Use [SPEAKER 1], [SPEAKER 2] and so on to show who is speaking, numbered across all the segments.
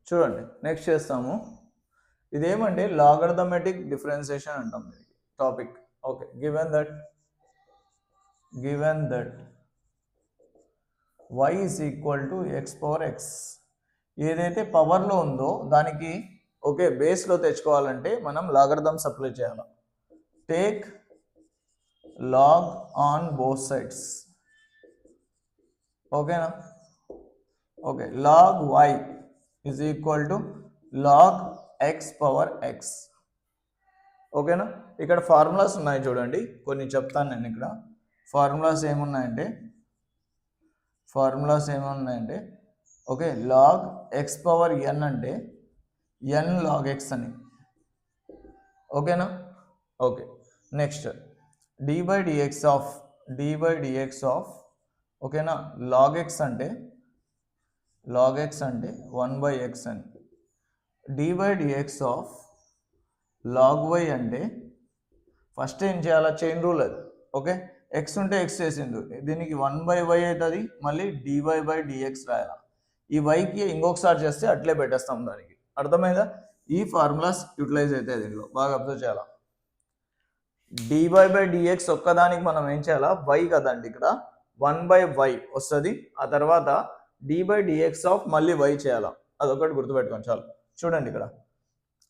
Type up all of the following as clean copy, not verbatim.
[SPEAKER 1] చూడండి నెక్స్ట్ చేస్తాము. ఇదేమంటే లాగరిథమెటిక్ డిఫరెన్షియేషన్ అంటాం దీనికి topic. Okay, given that y is equal to X power X, ఏదైతే పవర్లో ఉందో దానికి ఓకే బేస్లో తెచ్చుకోవాలంటే మనం లాగరిథమ్స్ అప్లై చేయాలి. Take log on both sides. ఓకేనా? Okay, log y is equal to log X power X. ఓకేనా? ఇక్కడ ఫార్ములాస్ ఉన్నాయి చూడండి, కొన్ని చెప్తాను నేను. ఇక్కడ ఫార్ములాస్ ఏమున్నాయంటే okay, log X power N అంటే ఎన్ లాగ్ ఎక్స్ అని. ఓకేనా? Okay, next dy by dx of ఓకేనా లాగ్ ఎక్స్ అంటే 1 బై ఎక్స్ అని. dy by dx of log why అంటే ఫస్ట్ ఏం చేయాలా, చైన్ రూల్ అది. ఓకే, ఎక్స్ ఉంటే ఎక్స్ చేసిండు, దీనికి 1 బై వై అవుతుంది, మళ్ళీ డివై బై డిఎక్స్ రాయాలి. ఈ వైకి ఇంకొకసారి చేస్తే అట్లే పెట్టేస్తాం దానికి. అర్థమైందా? ఈ ఫార్ములాస్ యూటిలైజ్ అవుతాయి దీనిలో, బాగా అబ్జర్వ్ చేయాలా. డివై బై డిఎక్స్ ఒక్కదానికి మనం ఏం చేయాలా, వై కదండి, ఇక్కడ 1 బై వై వస్తుంది. ఆ తర్వాత డి బై డిఎక్స్ ఆఫ్ మళ్ళీ వై చేయాలా, అదొకటి గుర్తుపెట్టుకోండి చాలు. చూడండి ఇక్కడ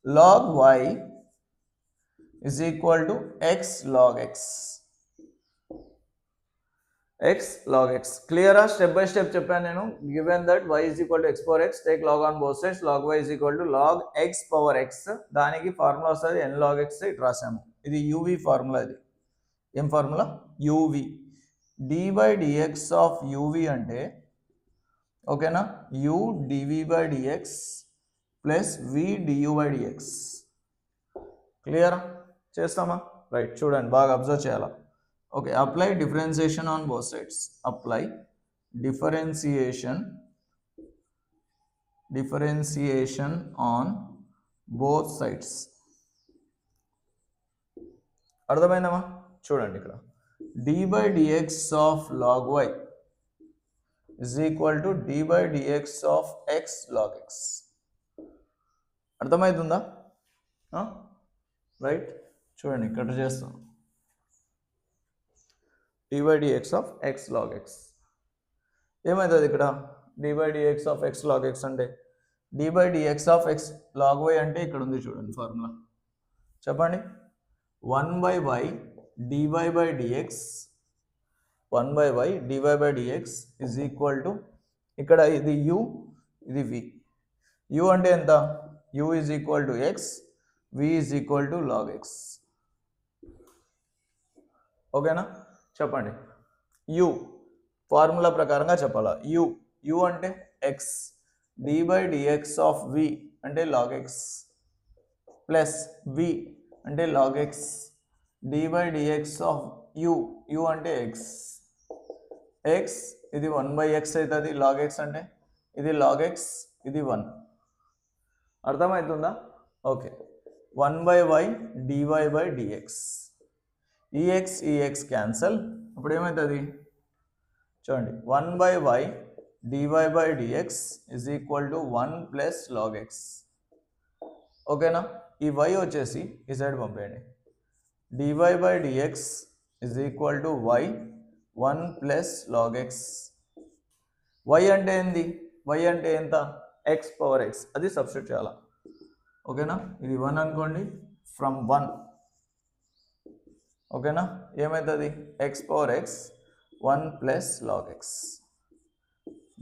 [SPEAKER 1] log y is equal to x log x. x log x. Clear? Step by step చెప్పాను నేను. Given that y is equal to x power x, take log on both sides. Log y is equal to log x power x. దానికి formula వస్తుంది n log x ఇటు రాసాము. ఇది uv formula. ఇది ఏం formula? uv. d by dx of uv అంటే ఓకేనా u dv by dx plus v du by dx. క్లియరా? చేస్తామా? రైట్, చూడండి బాగా అబ్జర్వ్ చేయాలా. Okay, apply differentiation on both sides. Apply differentiation on both sides. అర్థమైందమ్మా? చూడండి ఇక్కడ dy by dx of log y is equal to dy by dx of x log x. అర్థమవుతుందా? Right, చూడండి ఇక్కడ చేస్తాం dy by dx of x log x. ఏమవుతుంది ఇక్కడ dy by dx of x log X అంటే dy by dx of x log why అంటే ఇక్కడ ఉంది చూడండి ఫార్ములా. చెప్పండి. 1 by y dy by dx, 1 by y dy by dx is equal to ఇక్కడ ఇది u, ఇది v. u అంటే ఎంత? u is equal to x, v is equal to log x. ఓకేనా? చెప్పండి. u ఫార్ములా ప్రకారంగా చెప్పాలా. u అంటే x, d by dx of v అంటే లాగ్ ఎక్స్, ప్లస్ v అంటే log x, d by dx of u అంటే x ఇది 1 by x అవుతుంది లాగ్ ఎక్స్ అంటే, ఇది లాగ్ ఎక్స్, ఇది 1. అర్థమవుతుందా? Okay, 1 by y dy by dx, e x cancel. ఇప్పుడు ఏమవుతుంది చూడండి, 1 by y dy by dx is equal to 1 plus log x. ఓకేనా? ఈ y వచ్చేసి ఈ సైడ్ పంపేయండి. DY by dx is equal to y 1 plus log x. y అంటే ఏంది? y అంటే ఎంత? ఎక్స్ పవర్ ఎక్స్, అది సబ్స్టిట్యూట్ చేయాలా. ఓకేనా? ఇది 1 అనుకోండి, ఫ్రమ్ 1. ఓకేనా? ఏమవుతుంది? X power x 1 plus log x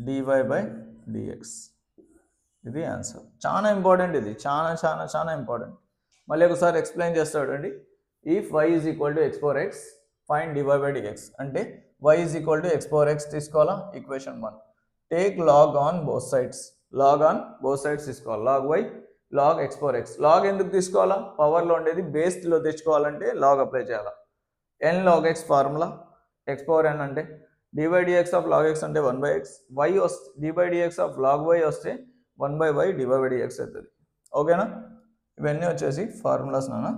[SPEAKER 1] dy by dx. ఇది ఆన్సర్. చాలా ఇంపార్టెంట్, ఇది చాలా చాలా చాలా ఇంపార్టెంట్. మళ్ళీ ఒకసారి ఎక్స్ప్లెయిన్ చేస్తాడు అండి. If y is equal to X power X, find D Y by D X అంటే y is equal to X power X తీసుకోవాలా. Equation 1. Take log on both sides. Log on both sides తీసుకోవాలి. Log y log X power X. Log ఎందుకు తీసుకోవాలా? పవర్లో ఉండేది బేస్లో తెచ్చుకోవాలంటే log apply చేయాలా. n log X formula, X power n అంటే dy by dx of log X అంటే 1 బై ఎక్స్, y వస్తే dy by dx of log y వస్తే 1 by y dy by dx అవుతుంది. ఓకేనా? ఇవన్నీ వచ్చేసి ఫార్ములాస్ నాన్న.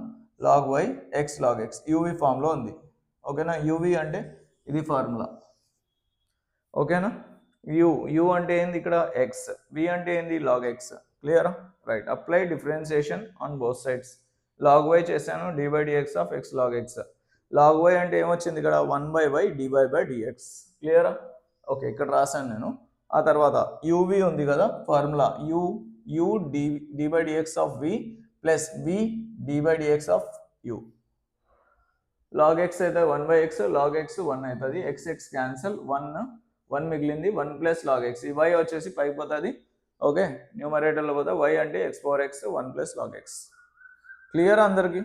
[SPEAKER 1] Log y x log x UV ఫామ్లో ఉంది. ఓకేనా? యూవీ అంటే ఇది ఫార్ములా. ఓకేనా? యూ అంటే ఏంది ఇక్కడ? ఎక్స్. వి అంటే ఏంది? Log X. క్లియరా? Right. Apply differentiation on both sides. Log Y చేశాను, dydx ఆఫ్ x log x. Log why అంటే ఏమొచ్చింది ఇక్కడ 1/y dy/dx. క్లియరా? ఓకే, ఇక్కడ రాశాను నేను. ఆ తర్వాత uv ఉంది కదా formula, u d/dx of v plus v d/dx of u. log x అయితే 1/x, log x 1 అవుతుంది, x క్యాన్సల్, 1 మిగిలింది, 1 ప్లస్ log x. ఈ y వచ్చేసి పైకి పోతుంది. ఓకే, న్యూమరేటర్లో పోతే y అంటే x power x 1 plus log x. Clear అందరికి?